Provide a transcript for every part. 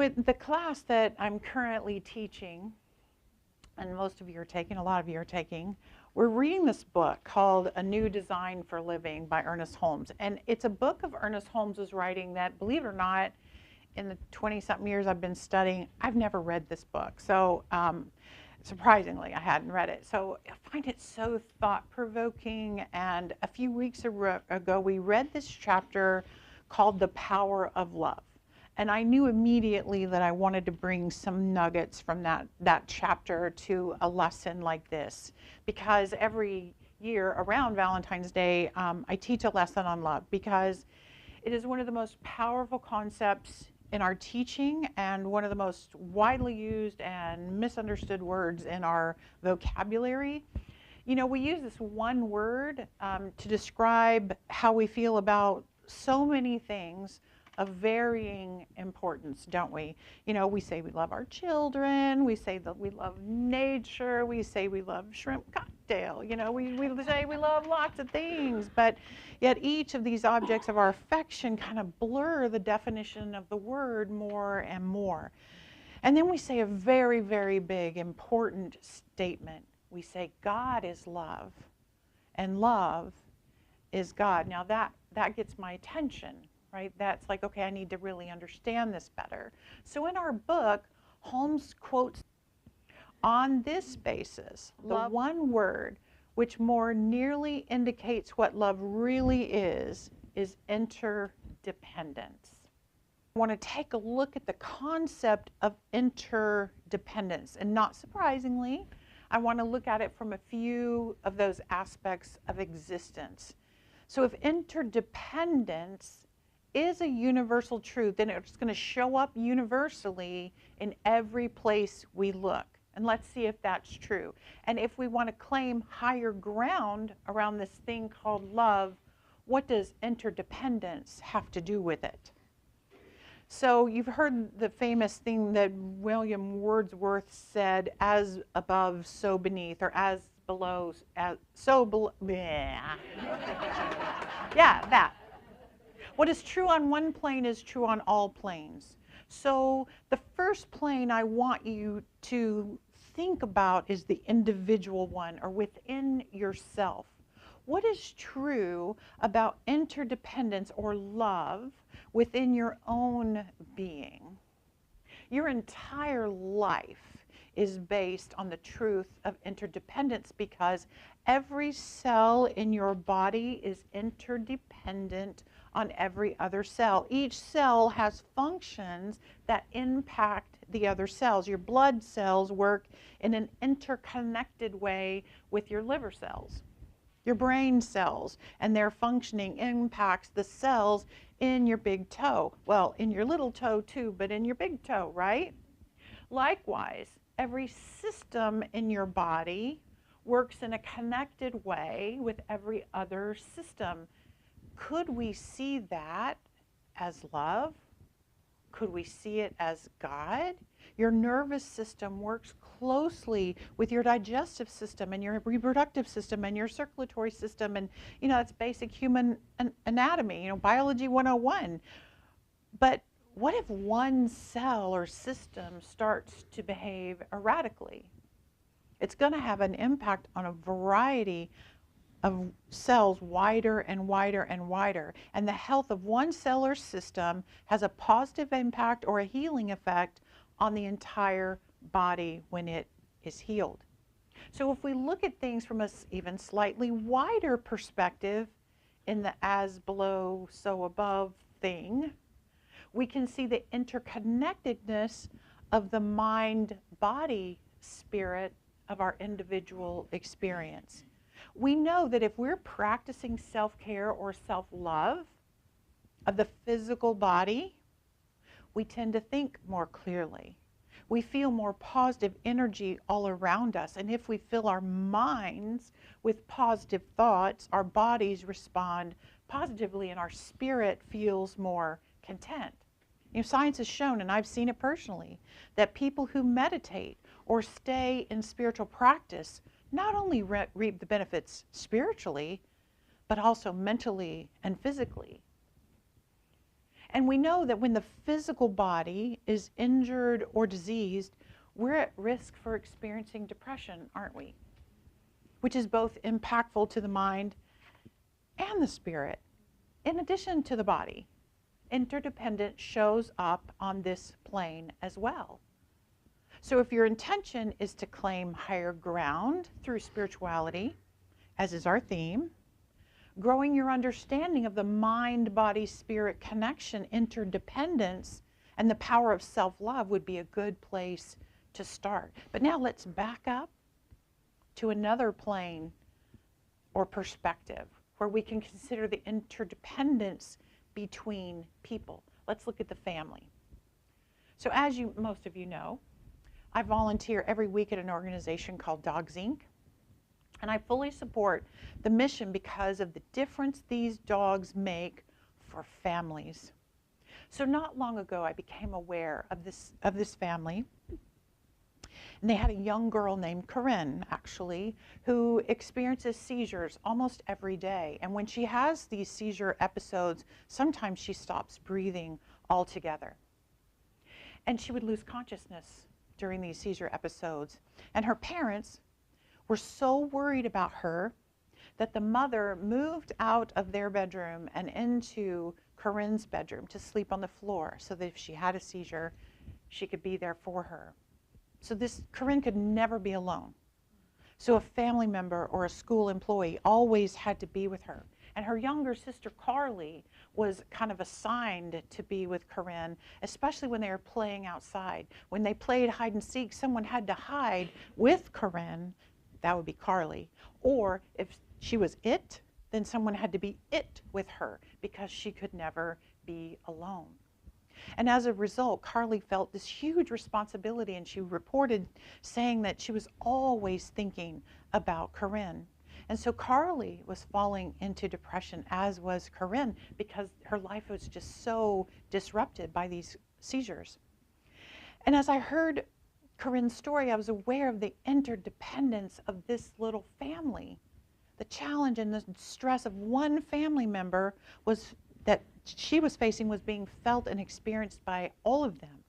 with the class that I'm currently teaching, and most of you are taking, a lot of you are taking, we're reading this book called A New Design for Living by Ernest Holmes. And it's a book of Ernest Holmes's writing that, believe it or not, in the 20-something years I've been studying, I've never read this book. So surprisingly, I hadn't read it. So I find it so thought-provoking. And a few weeks ago, we read this chapter called The Power of Love. And I knew immediately that I wanted to bring some nuggets from that chapter to a lesson like this. Because every year around Valentine's Day, I teach a lesson on love, because it is one of the most powerful concepts in our teaching and one of the most widely used and misunderstood words in our vocabulary. You know, we use this one word to describe how we feel about so many things of varying importance, don't we? You know, we say we love our children, we say that we love nature, we say we love shrimp cocktail, you know, we say we love lots of things, but yet each of these objects of our affection kind of blur the definition of the word more and more. And then we say a very, very big, important statement. We say God is love, and love is God. Now that gets my attention. Right? That's like, okay, I need to really understand this better. So in our book, Holmes quotes, on this basis, the one word which more nearly indicates what love really is interdependence. I want to take a look at the concept of interdependence. And not surprisingly, I want to look at it from a few of those aspects of existence. So if interdependence is a universal truth, then it's going to show up universally in every place we look. And let's see if that's true. And if we want to claim higher ground around this thing called love, what does interdependence have to do with it? So you've heard the famous thing that William Wordsworth said, as above, so beneath, or as below, so below. Yeah, that. What is true on one plane is true on all planes. So the first plane I want you to think about is the individual one, or within yourself. What is true about interdependence or love within your own being? Your entire life is based on the truth of interdependence, because every cell in your body is interdependent on every other cell. Each cell has functions that impact the other cells. Your blood cells work in an interconnected way with your liver cells. Your brain cells and their functioning impacts the cells in your big toe. Well, in your little toe too, but in your big toe, right? Likewise, every system in your body works in a connected way with every other system. Could we see that as love? Could we see it as God? Your nervous system works closely with your digestive system and your reproductive system and your circulatory system, and you know, that's basic human anatomy, you know, biology 101. But what if one cell or system starts to behave erratically? It's going to have an impact on a variety of cells, wider and wider and wider. And the health of one cell or system has a positive impact or a healing effect on the entire body when it is healed. So if we look at things from an even slightly wider perspective in the as below, so above thing, we can see the interconnectedness of the mind, body, spirit of our individual experience. We know that if we're practicing self-care or self-love of the physical body, we tend to think more clearly. We feel more positive energy all around us. And if we fill our minds with positive thoughts, our bodies respond positively and our spirit feels more content. You know, science has shown, and I've seen it personally, that people who meditate or stay in spiritual practice not only reap the benefits spiritually, but also mentally and physically. And we know that when the physical body is injured or diseased, we're at risk for experiencing depression, aren't we? Which is both impactful to the mind and the spirit, in addition to the body. Interdependence shows up on this plane as well. So if your intention is to claim higher ground through spirituality, as is our theme, growing your understanding of the mind-body-spirit connection, interdependence, and the power of self-love would be a good place to start. But now let's back up to another plane or perspective where we can consider the interdependence between people. Let's look at the family. So as most of you know, I volunteer every week at an organization called Dogs Inc. And I fully support the mission because of the difference these dogs make for families. So not long ago, I became aware of this family. And they had a young girl named Corinne, actually, who experiences seizures almost every day. And when she has these seizure episodes, sometimes she stops breathing altogether. And she would lose consciousness during these seizure episodes. And her parents were so worried about her that the mother moved out of their bedroom and into Corinne's bedroom to sleep on the floor so that if she had a seizure, she could be there for her. So Corinne could never be alone. So a family member or a school employee always had to be with her. And her younger sister, Carly, was kind of assigned to be with Corinne, especially when they were playing outside. When they played hide and seek, someone had to hide with Corinne. That would be Carly. Or if she was it, then someone had to be it with her because she could never be alone. And as a result, Carly felt this huge responsibility, and she reported saying that she was always thinking about Corinne. And so Carly was falling into depression, as was Corinne, because her life was just so disrupted by these seizures. And as I heard Corinne's story, I was aware of the interdependence of this little family. The challenge and the stress of one family member was that she was facing was being felt and experienced by all of them.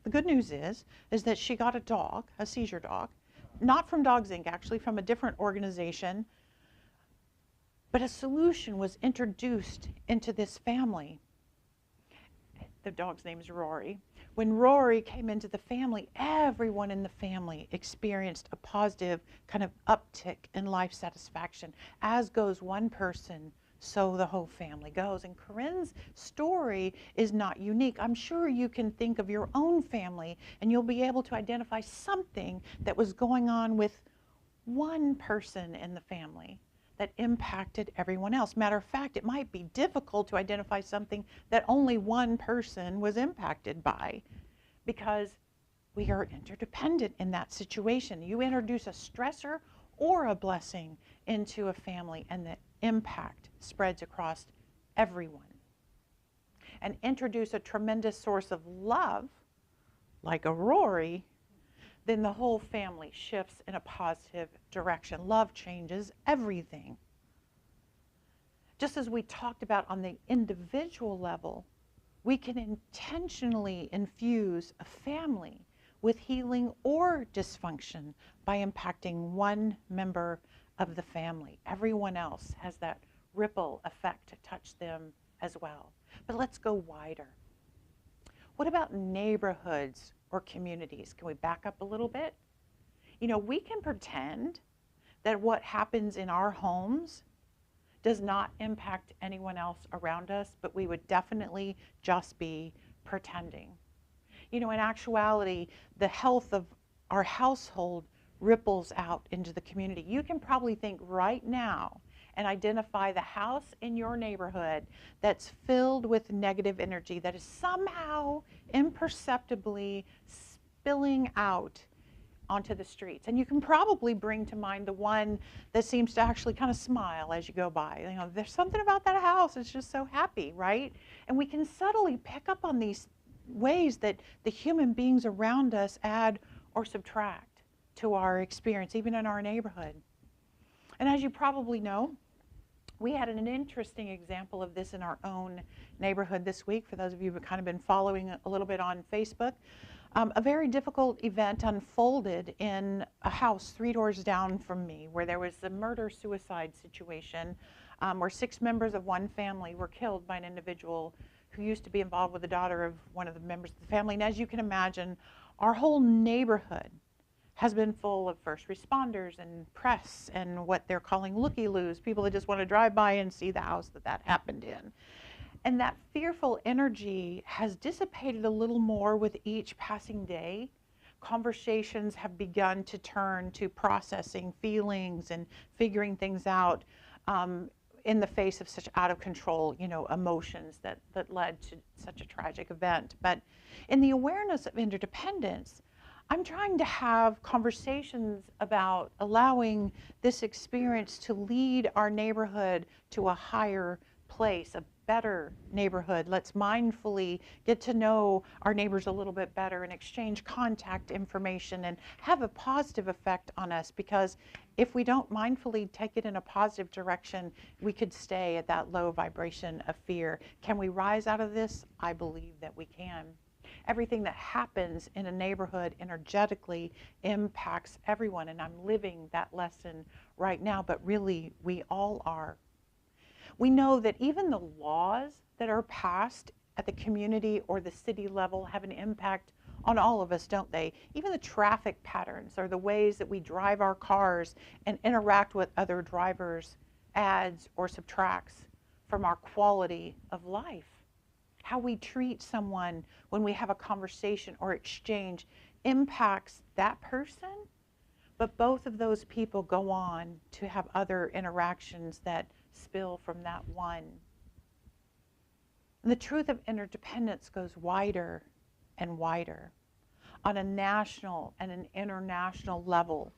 The good news is that she got a dog, a seizure dog, not from Dogs Inc., actually from a different organization, but a solution was introduced into this family. The dog's name is Rory. When Rory came into the family, everyone in the family experienced a positive kind of uptick in life satisfaction. As goes one person, so the whole family goes. And Corinne's story is not unique. I'm sure you can think of your own family and you'll be able to identify something that was going on with one person in the family that impacted everyone else. Matter of fact, it might be difficult to identify something that only one person was impacted by because we are interdependent in that situation. You introduce a stressor or a blessing into a family and the impact spreads across everyone. And introduce a tremendous source of love, like a Rory, then the whole family shifts in a positive direction. Love changes everything. Just as we talked about on the individual level, we can intentionally infuse a family with healing or dysfunction by impacting one member of the family. Everyone else has that ripple effect to touch them as well. But let's go wider. What about neighborhoods or communities? Can we back up a little bit? You know, we can pretend that what happens in our homes does not impact anyone else around us, but we would definitely just be pretending. You know, in actuality, the health of our household ripples out into the community. You can probably think right now and identify the house in your neighborhood that's filled with negative energy that is somehow imperceptibly spilling out onto the streets. And you can probably bring to mind the one that seems to actually kind of smile as you go by. You know, there's something about that house, it's just so happy, right? And we can subtly pick up on these ways that the human beings around us add or subtract to our experience, even in our neighborhood. And as you probably know, We had an interesting example of this in our own neighborhood this week. For those of you who've kind of been following a little bit on Facebook, a very difficult event unfolded in a house 3 doors down from me, where there was a murder-suicide situation, where 6 members of one family were killed by an individual who used to be involved with the daughter of one of the members of the family. And as you can imagine, our whole neighborhood has been full of first responders and press and what they're calling looky-loos, people that just want to drive by and see the house that happened in. And that fearful energy has dissipated a little more with each passing day. Conversations have begun to turn to processing feelings and figuring things out in the face of such out of control, emotions that led to such a tragic event. But in the awareness of interdependence, I'm trying to have conversations about allowing this experience to lead our neighborhood to a higher place, a better neighborhood. Let's mindfully get to know our neighbors a little bit better and exchange contact information and have a positive effect on us, because if we don't mindfully take it in a positive direction, we could stay at that low vibration of fear. Can we rise out of this? I believe that we can. Everything that happens in a neighborhood energetically impacts everyone, and I'm living that lesson right now, but really we all are. We know that even the laws that are passed at the community or the city level have an impact on all of us, don't they? Even the traffic patterns or the ways that we drive our cars and interact with other drivers adds or subtracts from our quality of life. How we treat someone when we have a conversation or exchange impacts that person, but both of those people go on to have other interactions that spill from that one. And the truth of interdependence goes wider and wider. On a national and an international level,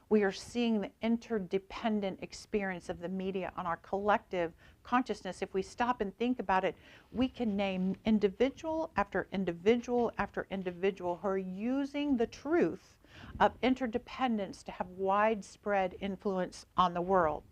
we are seeing the interdependent experience of the media on our collective consciousness. If we stop and think about it, we can name individual after individual after individual who are using the truth of interdependence to have widespread influence on the world.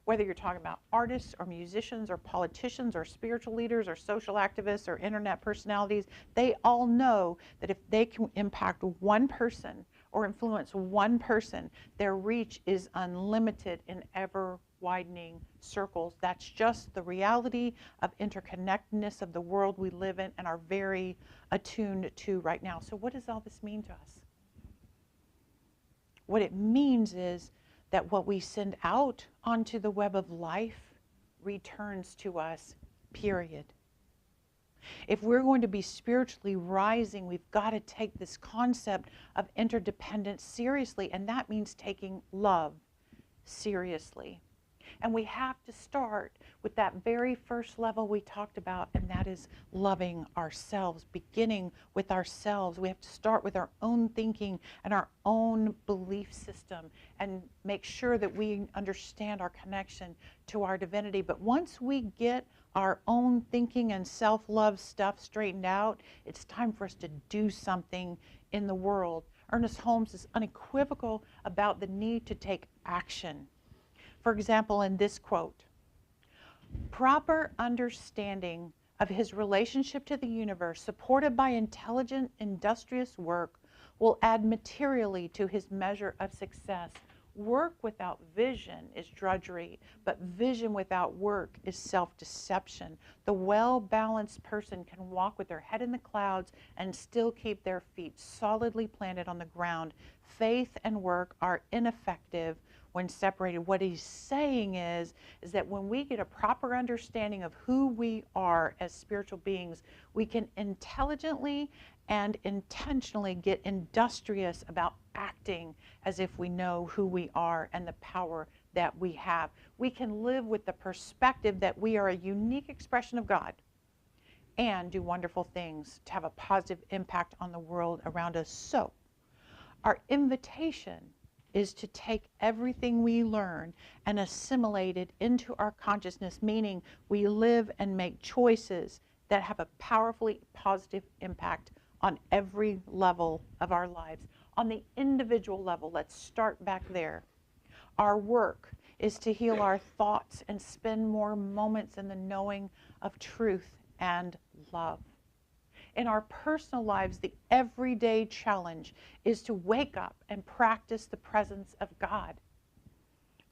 Whether you're talking about artists or musicians or politicians or spiritual leaders or social activists or internet personalities, they all know that if they can impact one person or influence one person, their reach is unlimited in ever widening circles. That's just the reality of interconnectedness of the world we live in and are very attuned to right now. So what does all this mean to us? What it means is that what we send out onto the web of life returns to us, period. If we're going to be spiritually rising, we've got to take this concept of interdependence seriously, and that means taking love seriously. And we have to start with that very first level we talked about, and that is loving ourselves, beginning with ourselves. We have to start with our own thinking and our own belief system and make sure that we understand our connection to our divinity. But once we get our own thinking and self-love stuff straightened out, it's time for us to do something in the world. Ernest Holmes is unequivocal about the need to take action. For example, in this quote, proper understanding of his relationship to the universe, supported by intelligent, industrious work, will add materially to his measure of success. Work without vision is drudgery, but vision without work is self-deception. The well-balanced person can walk with their head in the clouds and still keep their feet solidly planted on the ground. Faith and work are ineffective when separated. What he's saying is that when we get a proper understanding of who we are as spiritual beings, we can intelligently and intentionally get industrious about acting as if we know who we are and the power that we have. We can live with the perspective that we are a unique expression of God and do wonderful things to have a positive impact on the world around us. So, our invitation is to take everything we learn and assimilate it into our consciousness, meaning we live and make choices that have a powerfully positive impact on every level of our lives. On the individual level, let's start back there. Our work is to heal our thoughts and spend more moments in the knowing of truth and love. In our personal lives, the everyday challenge is to wake up and practice the presence of God.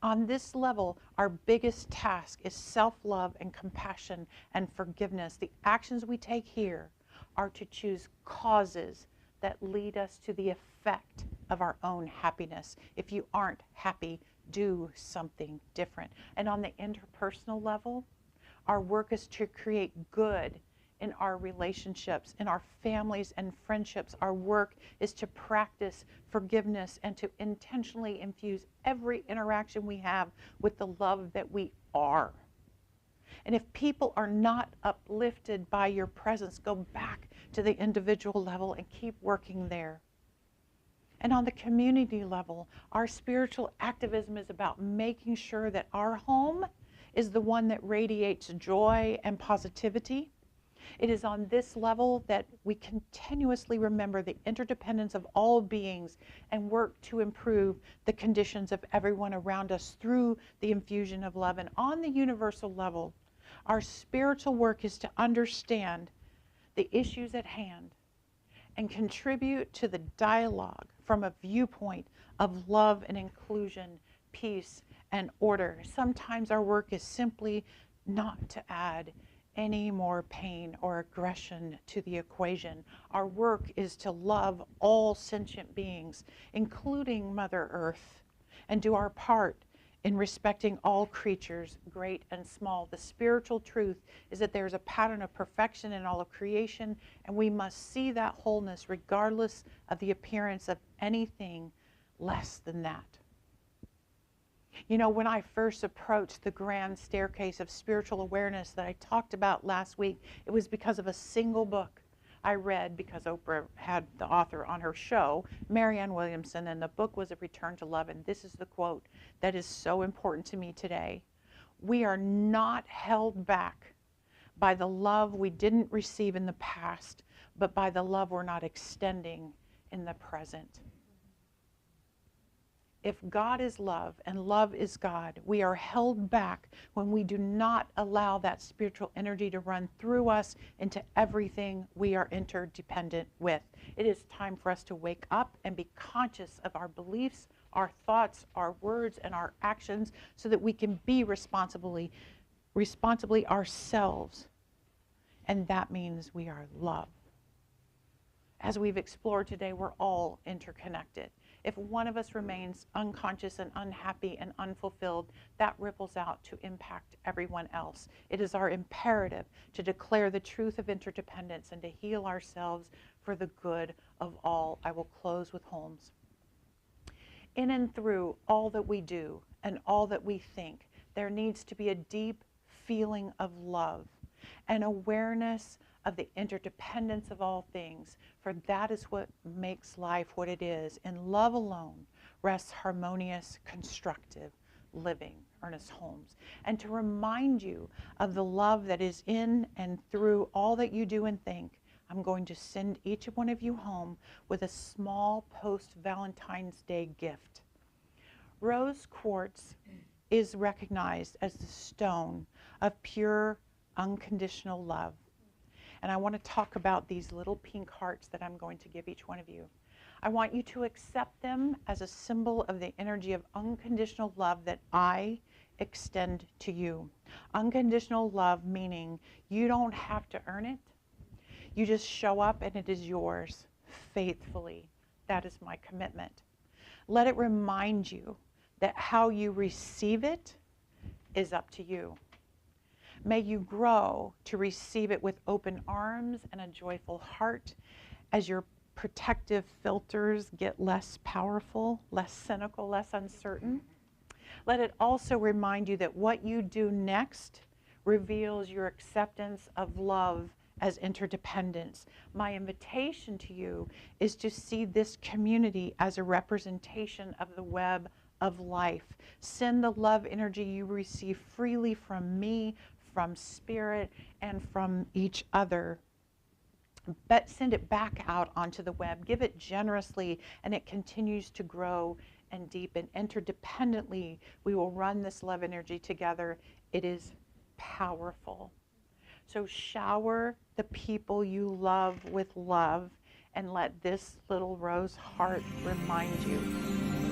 On this level, our biggest task is self-love and compassion and forgiveness. The actions we take here are to choose causes that lead us to the effect of our own happiness. If you aren't happy, do something different. And on the interpersonal level, our work is to create good in our relationships, in our families and friendships. Our work is to practice forgiveness and to intentionally infuse every interaction we have with the love that we are. And if people are not uplifted by your presence, go back to the individual level and keep working there. And on the community level, our spiritual activism is about making sure that our home is the one that radiates joy and positivity. It is on this level that we continuously remember the interdependence of all beings and work to improve the conditions of everyone around us through the infusion of love. And on the universal level, our spiritual work is to understand the issues at hand and contribute to the dialogue from a viewpoint of love and inclusion, peace and order. Sometimes our work is simply not to add any more pain or aggression to the equation. Our work is to love all sentient beings, including Mother Earth, and do our part in respecting all creatures, great and small. The spiritual truth is that there's a pattern of perfection in all of creation, and we must see that wholeness regardless of the appearance of anything less than that. You know, when I first approached the grand staircase of spiritual awareness that I talked about last week, it was because of a single book I read, because Oprah had the author on her show, Marianne Williamson, and the book was A Return to Love. And this is the quote that is so important to me today. We are not held back by the love we didn't receive in the past, but by the love we're not extending in the present. If God is love and love is God, we are held back when we do not allow that spiritual energy to run through us into everything we are interdependent with. It is time for us to wake up and be conscious of our beliefs, our thoughts, our words, and our actions so that we can be responsibly ourselves. And that means we are love. As we've explored today, we're all interconnected. If one of us remains unconscious and unhappy and unfulfilled, that ripples out to impact everyone else. It is our imperative to declare the truth of interdependence and to heal ourselves for the good of all. I will close with Holmes. In and through all that we do and all that we think, there needs to be a deep feeling of love, an awareness of the interdependence of all things, for that is what makes life what it is. In love alone rests harmonious, constructive living. Ernest Holmes. And to remind you of the love that is in and through all that you do and think, I'm going to send each one of you home with a small post-Valentine's Day gift. Rose quartz is recognized as the stone of pure, unconditional love. And I want to talk about these little pink hearts that I'm going to give each one of you. I want you to accept them as a symbol of the energy of unconditional love that I extend to you. Unconditional love meaning you don't have to earn it. You just show up and it is yours faithfully. That is my commitment. Let it remind you that how you receive it is up to you. May you grow to receive it with open arms and a joyful heart as your protective filters get less powerful, less cynical, less uncertain. Let it also remind you that what you do next reveals your acceptance of love as interdependence. My invitation to you is to see this community as a representation of the web of life. Send the love energy you receive freely from me, from spirit, and from each other. But send it back out onto the web. Give it generously, and it continues to grow and deep, and interdependently we will run this love energy together. It is powerful. So shower the people you love with love, and let this little rose heart remind you